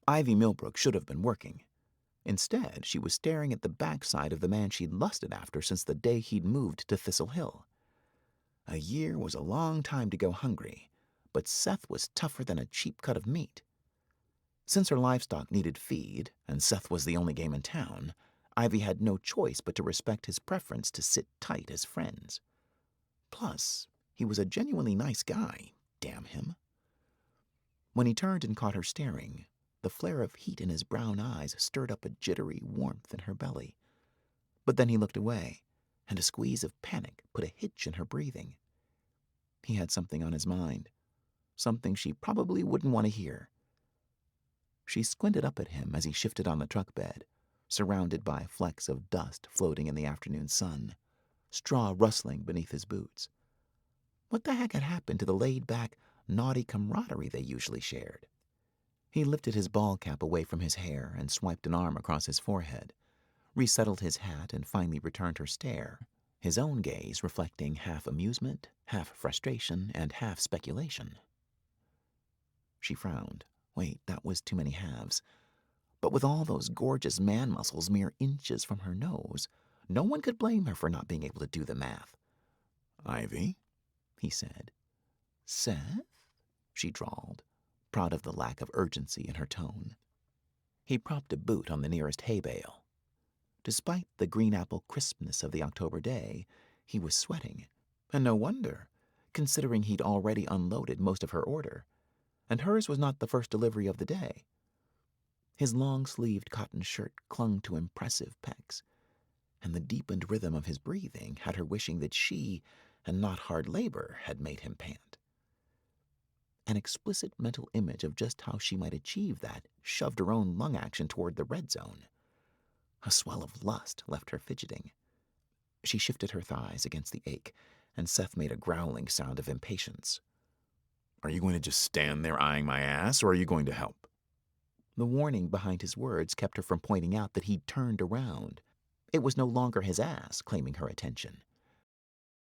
Ivy Millbrook should have been working. Instead, she was staring at the backside of the man she'd lusted after since the day he'd moved to Thistle Hill. A year was a long time to go hungry, but Seth was tougher than a cheap cut of meat. Since her livestock needed feed, and Seth was the only game in town, Ivy had no choice but to respect his preference to sit tight as friends. Plus, he was a genuinely nice guy, damn him. When he turned and caught her staring, the flare of heat in his brown eyes stirred up a jittery warmth in her belly. But then he looked away, and a squeeze of panic put a hitch in her breathing. He had something on his mind, something she probably wouldn't want to hear. She squinted up at him as he shifted on the truck bed, surrounded by flecks of dust floating in the afternoon sun, straw rustling beneath his boots. What the heck had happened to the laid-back, naughty camaraderie they usually shared? He lifted his ball cap away from his hair and swiped an arm across his forehead, resettled his hat, and finally returned her stare, his own gaze reflecting half amusement, half frustration, and half speculation. She frowned. Wait, that was too many halves. But with all those gorgeous man muscles mere inches from her nose, no one could blame her for not being able to do the math. "Ivy," he said. "Seth?" she drawled, proud of the lack of urgency in her tone. He propped a boot on the nearest hay bale. Despite the green apple crispness of the October day, he was sweating, and no wonder, considering he'd already unloaded most of her order, and hers was not the first delivery of the day. His long-sleeved cotton shirt clung to impressive pecs, and the deepened rhythm of his breathing had her wishing that she, and not hard labor, had made him pant. An explicit mental image of just how she might achieve that shoved her own lung action toward the red zone. A swell of lust left her fidgeting. She shifted her thighs against the ache, and Seth made a growling sound of impatience. "Are you going to just stand there eyeing my ass, or are you going to help?" The warning behind his words kept her from pointing out that he'd turned around. It was no longer his ass claiming her attention.